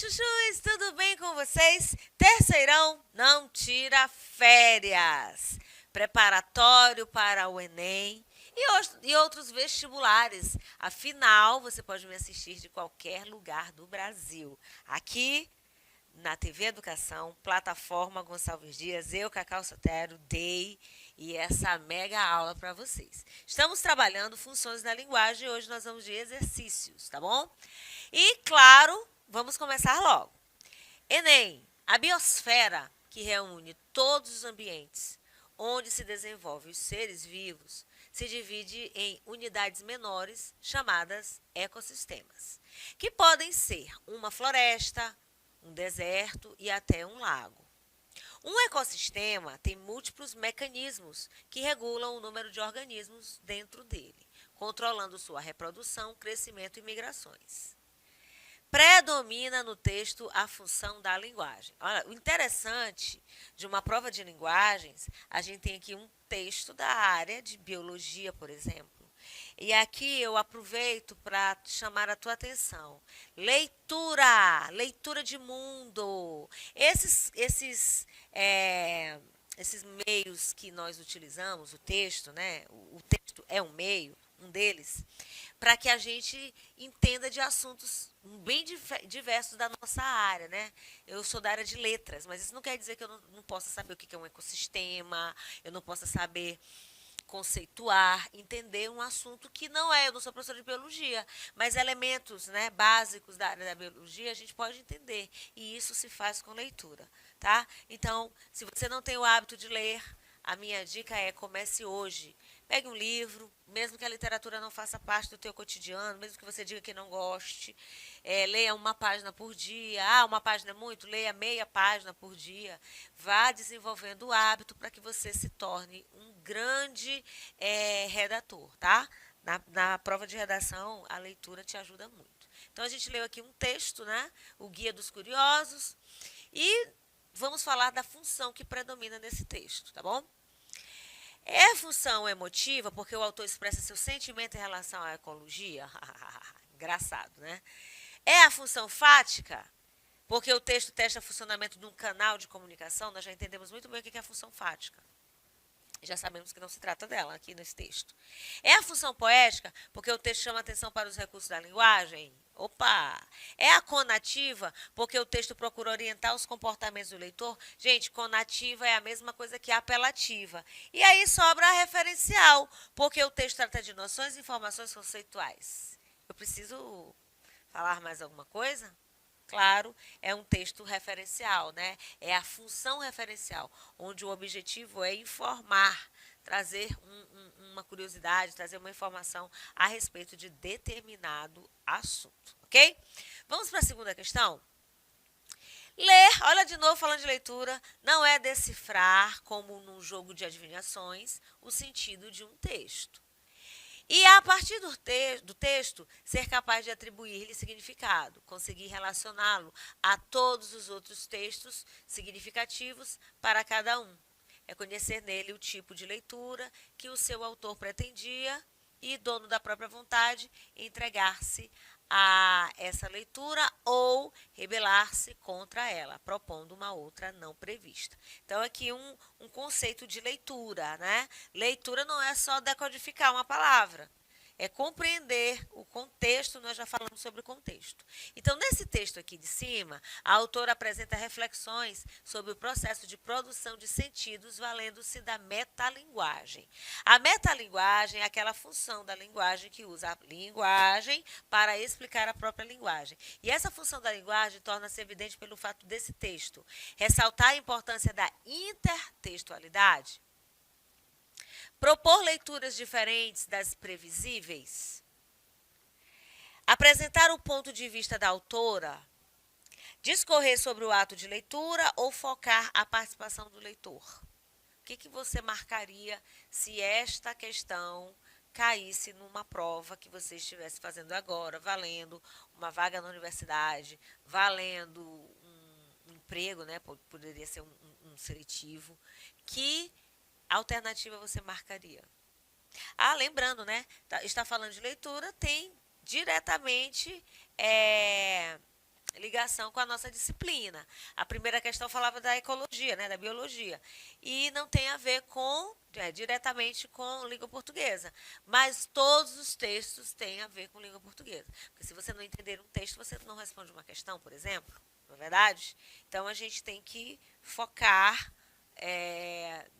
chuchus, tudo bem com vocês? Terceirão não tira férias. Preparatório para o Enem e outros vestibulares. Afinal, você pode me assistir de qualquer lugar do Brasil. Aqui na TV Educação, plataforma Gonçalves Dias, eu, Cacau Sotero, dei e essa mega aula para vocês. Estamos trabalhando funções da linguagem e hoje nós vamos de exercícios, tá bom? E, claro, vamos começar logo. Enem, a biosfera que reúne todos os ambientes onde se desenvolvem os seres vivos se divide em unidades menores chamadas ecossistemas, que podem ser uma floresta, um deserto e até um lago. Um ecossistema tem múltiplos mecanismos que regulam o número de organismos dentro dele, controlando sua reprodução, crescimento e migrações. Predomina no texto a função da linguagem. Olha, o interessante de uma prova de linguagens, a gente tem aqui um texto da área de biologia, por exemplo. E aqui eu aproveito para chamar a tua atenção. Leitura de mundo. Esses meios que nós utilizamos, o texto, né? O texto é um meio, um deles, para que a gente entenda de assuntos bem diversos da nossa área, né? Eu sou da área de letras, mas isso não quer dizer que eu não possa saber o que é um ecossistema, eu não possa saber conceituar, entender um assunto que não é, eu não sou professora de biologia, mas elementos, né, básicos da área da biologia a gente pode entender, e isso se faz com leitura, tá? Então, se você não tem o hábito de ler, a minha dica é comece hoje. Pegue um livro, mesmo que a literatura não faça parte do teu cotidiano, mesmo que você diga que não goste, leia uma página por dia. Ah, uma página é muito? Leia meia página por dia. Vá desenvolvendo o hábito para que você se torne um grande redator, tá? Na prova de redação, a leitura te ajuda muito. Então, a gente leu aqui um texto, né? O Guia dos Curiosos. E vamos falar da função que predomina nesse texto, tá bom? É função emotiva porque o autor expressa seu sentimento em relação à ecologia? Engraçado, né? É a função fática porque o texto testa o funcionamento de um canal de comunicação? Nós já entendemos muito bem o que é a função fática. Já sabemos que não se trata dela aqui nesse texto. É a função poética, porque o texto chama atenção para os recursos da linguagem? Opa! É a conativa, porque o texto procura orientar os comportamentos do leitor? Gente, conativa é a mesma coisa que apelativa. E aí sobra a referencial, porque o texto trata de noções e informações conceituais. Eu preciso falar mais alguma coisa? Claro, é um texto referencial, né? É a função referencial, onde o objetivo é informar, trazer uma curiosidade, trazer uma informação a respeito de determinado assunto, ok? Vamos para a segunda questão? Ler, olha de novo falando de leitura, não é decifrar, como num jogo de adivinhações, o sentido de um texto. E a partir do texto, ser capaz de atribuir-lhe significado, conseguir relacioná-lo a todos os outros textos significativos para cada um. É conhecer nele o tipo de leitura que o seu autor pretendia e, dono da própria vontade, entregar-se a essa leitura ou rebelar-se contra ela, propondo uma outra não prevista. Então, aqui um conceito de leitura, né? Leitura não é só decodificar uma palavra. É compreender o contexto, nós já falamos sobre o contexto. Então, nesse texto aqui de cima, a autora apresenta reflexões sobre o processo de produção de sentidos valendo-se da metalinguagem. A metalinguagem é aquela função da linguagem que usa a linguagem para explicar a própria linguagem. E essa função da linguagem torna-se evidente pelo fato desse texto ressaltar a importância da intertextualidade, propor leituras diferentes das previsíveis, apresentar o ponto de vista da autora, discorrer sobre o ato de leitura ou focar a participação do leitor. O que você marcaria se esta questão caísse numa prova que você estivesse fazendo agora, valendo uma vaga na universidade, valendo um emprego, né? Poderia ser um seletivo. Que alternativa você marcaria? Ah, lembrando, né? Está falando de leitura, tem diretamente ligação com a nossa disciplina. A primeira questão falava da ecologia, né, da biologia, e não tem a ver com diretamente com língua portuguesa, mas todos os textos têm a ver com língua portuguesa. Porque se você não entender um texto, você não responde uma questão, por exemplo, não é verdade? Então a gente tem que focar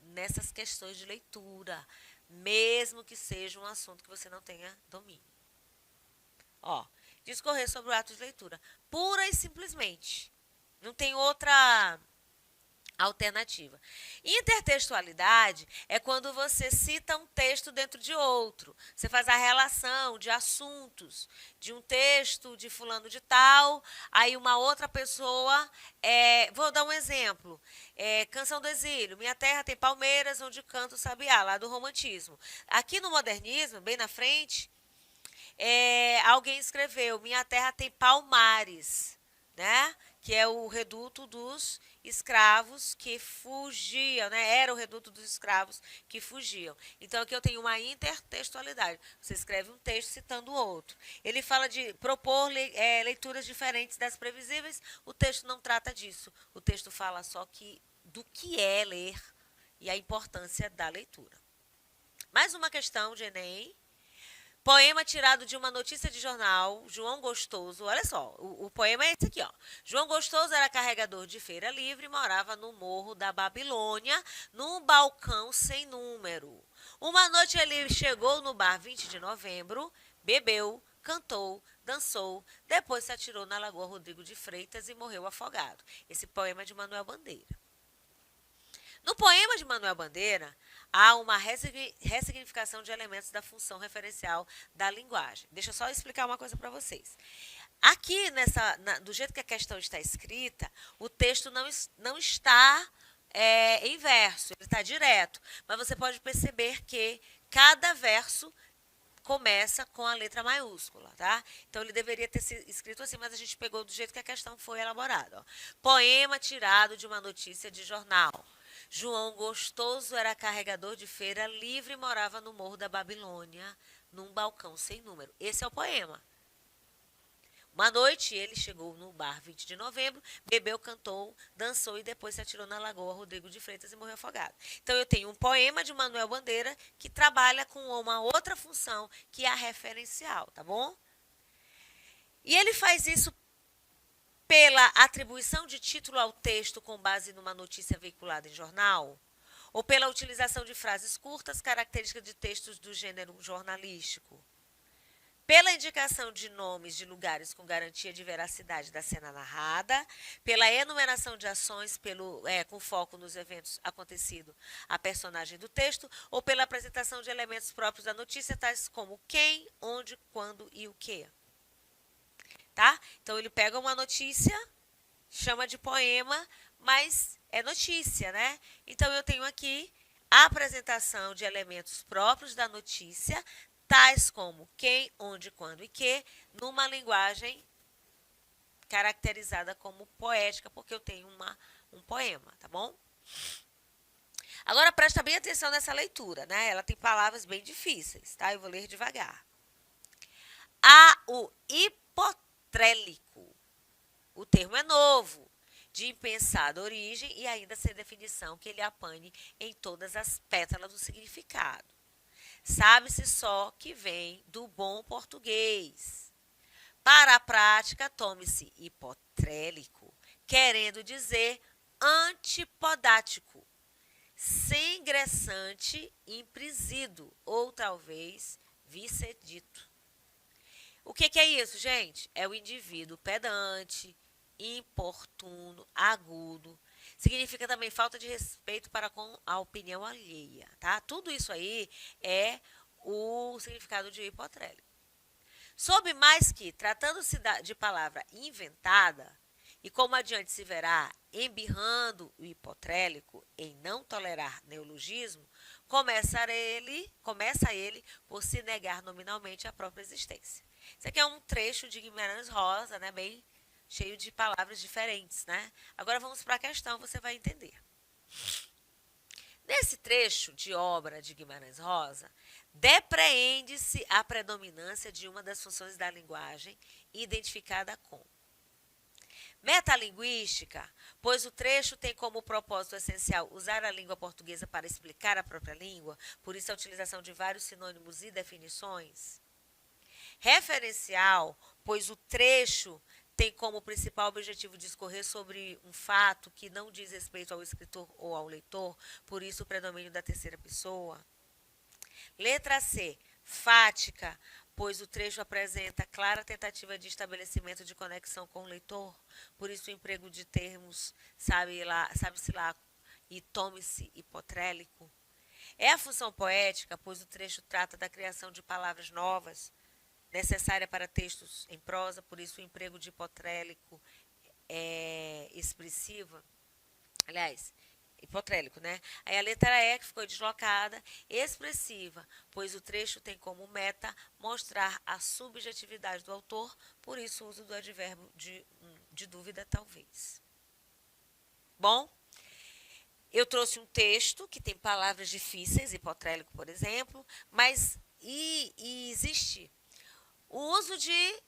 nessas questões de leitura, mesmo que seja um assunto que você não tenha domínio. Ó, discorrer sobre o ato de leitura. Pura e simplesmente. Não tem outra alternativa. Intertextualidade é quando você cita um texto dentro de outro. Você faz a relação de assuntos de um texto de fulano de tal, aí uma outra pessoa. Vou dar um exemplo. Canção do Exílio. Minha terra tem palmeiras onde canta o sabiá, lá do romantismo. Aqui no modernismo, bem na frente, alguém escreveu: minha terra tem palmares, né? Que é o reduto dos escravos que fugiam, né? Era o reduto dos escravos que fugiam. Então aqui eu tenho uma intertextualidade. Você escreve um texto citando o outro. Ele fala de propor leituras diferentes das previsíveis. O texto não trata disso. O texto fala só do que é ler e a importância da leitura. Mais uma questão de Enem. Poema tirado de uma notícia de jornal, João Gostoso. Olha só, o poema é esse aqui, ó. João Gostoso era carregador de feira livre e morava no Morro da Babilônia, num balcão sem número. Uma noite ele chegou no bar 20 de novembro, bebeu, cantou, dançou, depois se atirou na Lagoa Rodrigo de Freitas e morreu afogado. Esse poema é de Manuel Bandeira. No poema de Manuel Bandeira, há uma ressignificação de elementos da função referencial da linguagem. Deixa eu só explicar uma coisa para vocês. Aqui, do jeito que a questão está escrita, o texto não está em verso, ele está direto. Mas você pode perceber que cada verso começa com a letra maiúscula, tá? Então ele deveria ter sido escrito assim, mas a gente pegou do jeito que a questão foi elaborada. Ó. Poema tirado de uma notícia de jornal. João Gostoso era carregador de feira livre e morava no Morro da Babilônia, num balcão sem número. Esse é o poema. Uma noite ele chegou no bar 20 de novembro, bebeu, cantou, dançou e depois se atirou na Lagoa Rodrigo de Freitas e morreu afogado. Então eu tenho um poema de Manuel Bandeira que trabalha com uma outra função, que é a referencial, tá bom? E ele faz isso pela atribuição de título ao texto com base numa notícia veiculada em jornal, ou pela utilização de frases curtas, características de textos do gênero jornalístico, pela indicação de nomes de lugares com garantia de veracidade da cena narrada, pela enumeração de ações com foco nos eventos acontecidos a personagem do texto, ou pela apresentação de elementos próprios da notícia, tais como quem, onde, quando e o que. Tá? Então ele pega uma notícia, chama de poema, mas é notícia, né? Então eu tenho aqui a apresentação de elementos próprios da notícia, tais como quem, onde, quando e que, numa linguagem caracterizada como poética, porque eu tenho um poema, tá bom? Agora presta bem atenção nessa leitura, né? Ela tem palavras bem difíceis, tá? Eu vou ler devagar. Há o hipotrélico. O termo é novo, de impensada origem e ainda sem definição que ele apanhe em todas as pétalas do significado. Sabe-se só que vem do bom português. Para a prática, tome-se hipotrélico, querendo dizer antipodático, sem ingressante imprisido, ou talvez vicedito. O que é isso, gente? É o indivíduo pedante, importuno, agudo. Significa também falta de respeito para com a opinião alheia, tá? Tudo isso aí é o significado de hipotrélico. Soube mais que, tratando-se de palavra inventada, e como adiante se verá, embirrando o hipotrélico em não tolerar neologismo, começa ele por se negar nominalmente a própria existência. Isso aqui é um trecho de Guimarães Rosa, né, bem cheio de palavras diferentes, né? Agora vamos para a questão, você vai entender. Nesse trecho de obra de Guimarães Rosa, depreende-se a predominância de uma das funções da linguagem, identificada com Metalinguística, pois o trecho tem como propósito essencial usar a língua portuguesa para explicar a própria língua, por isso a utilização de vários sinônimos e definições. Referencial, pois o trecho tem como principal objetivo discorrer sobre um fato que não diz respeito ao escritor ou ao leitor, por isso o predomínio da terceira pessoa. Letra C, fática, pois o trecho apresenta clara tentativa de estabelecimento de conexão com o leitor, por isso o emprego de termos, sabe-se lá, e tome-se hipotrélico. É a função poética, pois o trecho trata da criação de palavras novas, necessária para textos em prosa, por isso o emprego de hipotrélico é expressiva. Aliás, hipotrélico, né? Aí a letra E, que ficou deslocada, expressiva, pois o trecho tem como meta mostrar a subjetividade do autor, por isso o uso do advérbio de dúvida, talvez. Bom, eu trouxe um texto que tem palavras difíceis, hipotrélico, por exemplo, mas existe o uso de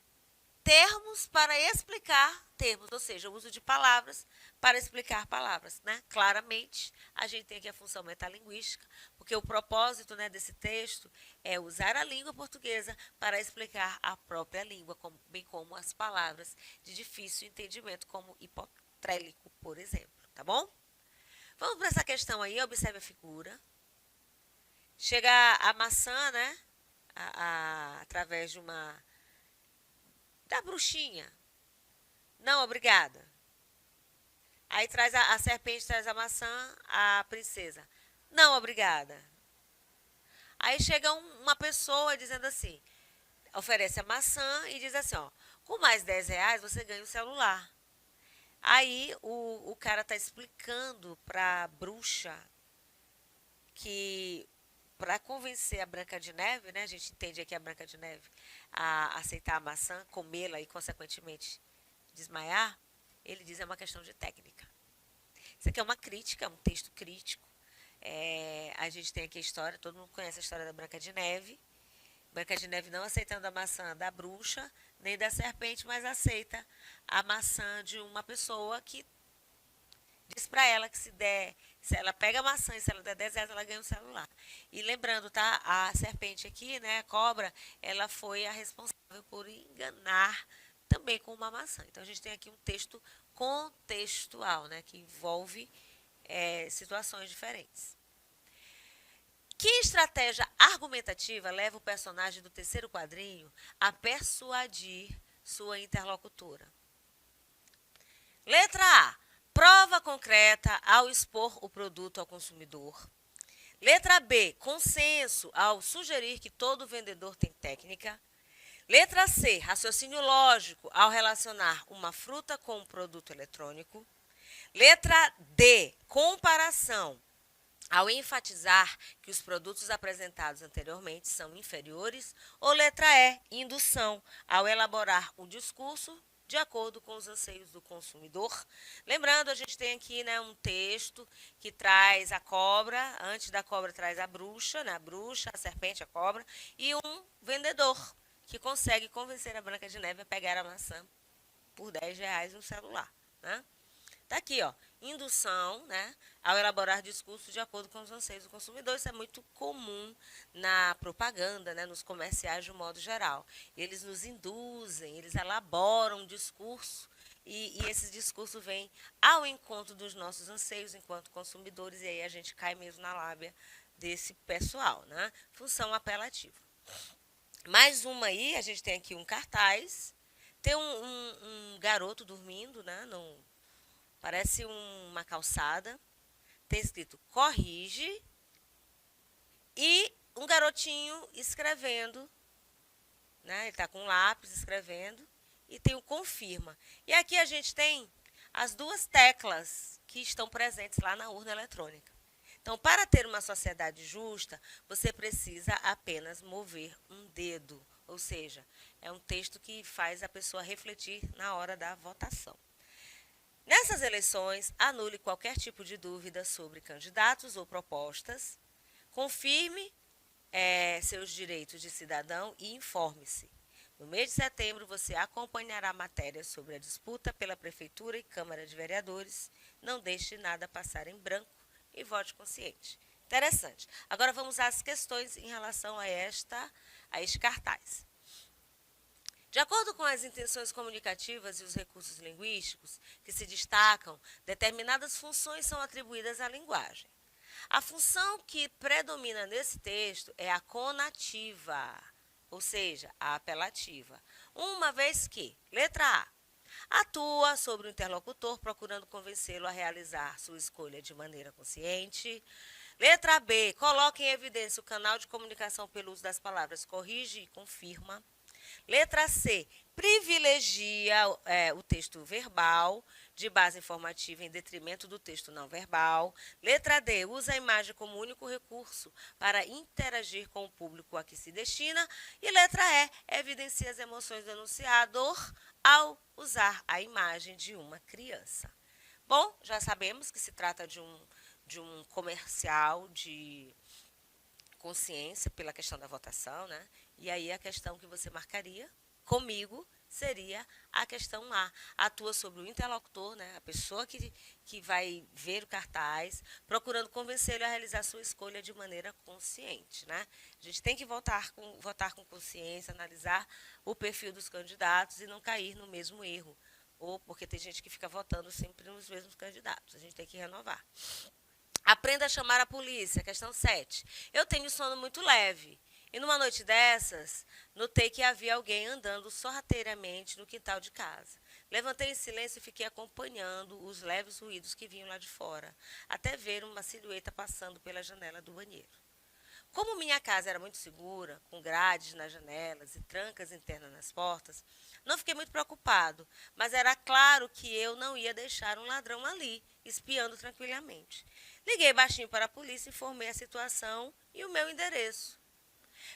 termos para explicar termos, ou seja, o uso de palavras para explicar palavras, né? Claramente, a gente tem aqui a função metalinguística, porque o propósito, né, desse texto é usar a língua portuguesa para explicar a própria língua, bem como as palavras de difícil entendimento, como hipotrélico, por exemplo, tá bom? Vamos para essa questão aí, observe a figura. Chega a maçã, né, através de da bruxinha. Não, obrigada. Aí traz a serpente, traz a maçã, a princesa. Não, obrigada. Aí chega uma pessoa dizendo assim, oferece a maçã e diz assim, ó, com mais R$ 10 você ganha um celular. Aí o cara está explicando para a bruxa que para convencer a Branca de Neve, né, a gente entende aqui a Branca de Neve, a aceitar a maçã, comê-la e, consequentemente, desmaiar, ele diz que é uma questão de técnica. Isso aqui é uma crítica, um texto crítico. A gente tem aqui a história, todo mundo conhece a história da Branca de Neve. Branca de Neve não aceitando a maçã da bruxa, nem da serpente, mas aceita a maçã de uma pessoa que diz para ela que se ela pega a maçã e se ela der R$ 10, ela ganha um celular. E lembrando, tá? A serpente aqui, né, a cobra, ela foi a responsável por enganar também com uma maçã. Então a gente tem aqui um texto contextual, né, que envolve situações diferentes. Que estratégia argumentativa leva o personagem do terceiro quadrinho a persuadir sua interlocutora? Letra A. Prova concreta ao expor o produto ao consumidor. Letra B. Consenso ao sugerir que todo vendedor tem técnica. Letra C. Raciocínio lógico ao relacionar uma fruta com um produto eletrônico. Letra D. Comparação ao enfatizar que os produtos apresentados anteriormente são inferiores. Ou letra E. Indução ao elaborar um discurso de acordo com os anseios do consumidor. Lembrando, a gente tem aqui, né, um texto que traz a cobra, antes da cobra traz a bruxa, né, a bruxa, a serpente, a cobra, e um vendedor que consegue convencer a Branca de Neve a pegar a maçã por R$ 10 no celular, né? Tá aqui, ó, indução, né, ao elaborar discursos de acordo com os anseios do consumidor. Isso é muito comum na propaganda, né, nos comerciais de um modo geral. Eles nos induzem, eles elaboram um discurso e esse discurso vem ao encontro dos nossos anseios enquanto consumidores, e aí a gente cai mesmo na lábia desse pessoal, né? Função apelativa. Mais uma aí, a gente tem aqui um cartaz, tem um garoto dormindo, né, parece uma calçada. Tem escrito corrige e um garotinho escrevendo, né? Ele está com um lápis escrevendo e tem o confirma. E aqui a gente tem as duas teclas que estão presentes lá na urna eletrônica. Então, para ter uma sociedade justa, você precisa apenas mover um dedo, ou seja, é um texto que faz a pessoa refletir na hora da votação. Nessas eleições, anule qualquer tipo de dúvida sobre candidatos ou propostas, confirme seus direitos de cidadão e informe-se. No mês de setembro, você acompanhará matérias sobre a disputa pela Prefeitura e Câmara de Vereadores. Não deixe nada passar em branco e vote consciente. Interessante. Agora vamos às questões em relação a este cartaz. De acordo com as intenções comunicativas e os recursos linguísticos que se destacam, determinadas funções são atribuídas à linguagem. A função que predomina nesse texto é a conativa, ou seja, a apelativa, uma vez que, letra A, atua sobre o interlocutor procurando convencê-lo a realizar sua escolha de maneira consciente. Letra B, coloca em evidência o canal de comunicação pelo uso das palavras corrige e confirma. Letra C, privilegia o texto verbal de base informativa em detrimento do texto não verbal. Letra D, usa a imagem como único recurso para interagir com o público a que se destina. E letra E, evidencia as emoções do enunciador ao usar a imagem de uma criança. Bom, já sabemos que se trata de um comercial de consciência pela questão da votação, né? E aí a questão que você marcaria comigo seria a questão A. Atua sobre o interlocutor, né? A pessoa que vai ver o cartaz, procurando convencê-lo a realizar sua escolha de maneira consciente, né? A gente tem que votar com consciência, analisar o perfil dos candidatos e não cair no mesmo erro. Ou porque tem gente que fica votando sempre nos mesmos candidatos. A gente tem que renovar. Aprenda a chamar a polícia, questão 7. Eu tenho sono muito leve. E numa noite dessas, notei que havia alguém andando sorrateiramente no quintal de casa. Levantei em silêncio e fiquei acompanhando os leves ruídos que vinham lá de fora, até ver uma silhueta passando pela janela do banheiro. Como minha casa era muito segura, com grades nas janelas e trancas internas nas portas, não fiquei muito preocupado, mas era claro que eu não ia deixar um ladrão ali, espiando tranquilamente. Liguei baixinho para a polícia, informei a situação e o meu endereço.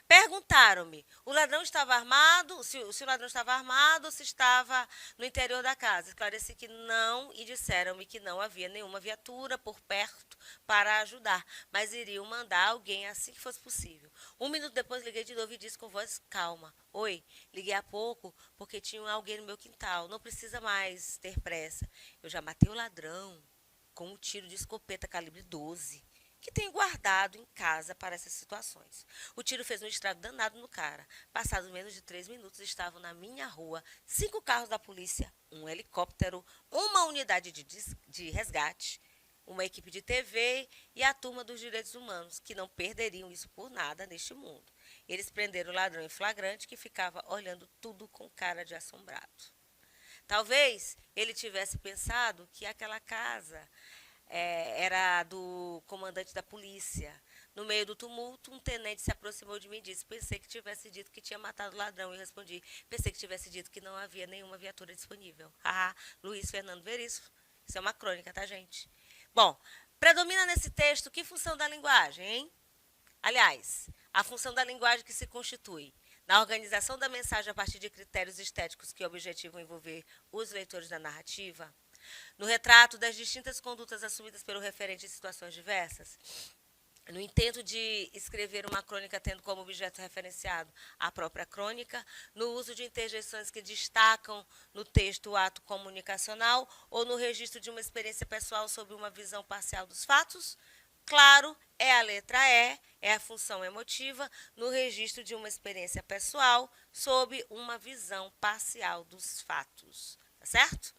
Perguntaram-me, o ladrão estava armado, se o ladrão estava armado ou se estava no interior da casa. Esclareci que não e disseram-me que não havia nenhuma viatura por perto para ajudar, mas iriam mandar alguém assim que fosse possível. Um minuto depois liguei de novo e disse com voz calma: Oi, liguei há pouco porque tinha alguém no meu quintal, não precisa mais ter pressa. Eu já matei o ladrão com um tiro de escopeta calibre 12. Que tenho guardado em casa para essas situações. O tiro fez um estrago danado no cara. Passados menos de 3 minutos, estavam na minha rua 5 carros da polícia, um helicóptero, uma unidade de resgate, uma equipe de TV e a turma dos direitos humanos, que não perderiam isso por nada neste mundo. Eles prenderam o ladrão em flagrante que ficava olhando tudo com cara de assombrado. Talvez ele tivesse pensado que aquela casa era do comandante da polícia. No meio do tumulto, um tenente se aproximou de mim e disse: Pensei que tivesse dito que tinha matado o ladrão. E respondi: Pensei que tivesse dito que não havia nenhuma viatura disponível. Haha, Luiz Fernando Veríssimo. Isso é uma crônica, tá, gente? Bom, predomina nesse texto que função da linguagem, hein? Aliás, a função da linguagem que se constitui na organização da mensagem a partir de critérios estéticos que objetivam envolver os leitores da narrativa, no retrato das distintas condutas assumidas pelo referente em situações diversas, no intento de escrever uma crônica tendo como objeto referenciado a própria crônica, no uso de interjeições que destacam no texto o ato comunicacional ou no registro de uma experiência pessoal sobre uma visão parcial dos fatos, claro, é a letra E, é a função emotiva, no registro de uma experiência pessoal sob uma visão parcial dos fatos. Tá certo?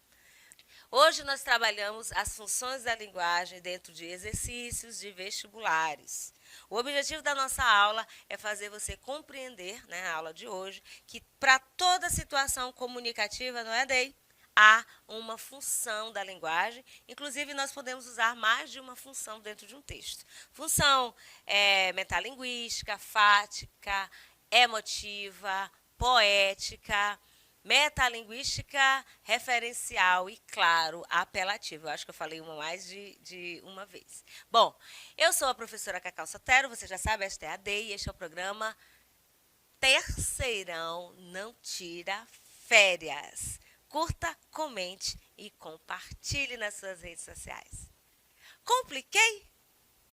Hoje nós trabalhamos as funções da linguagem dentro de exercícios de vestibulares. O objetivo da nossa aula é fazer você compreender, né, a aula de hoje, que para toda situação comunicativa, não é, Dei? Há uma função da linguagem, inclusive nós podemos usar mais de uma função dentro de um texto. Função metalinguística, fática, emotiva, poética, metalinguística, referencial e, claro, apelativa. Eu acho que eu falei uma mais de uma vez. Bom, eu sou a professora Cacau Sotero, você já sabe, esta é a DEI e este é o programa Terceirão Não Tira Férias. Curta, comente e compartilhe nas suas redes sociais. Compliquei?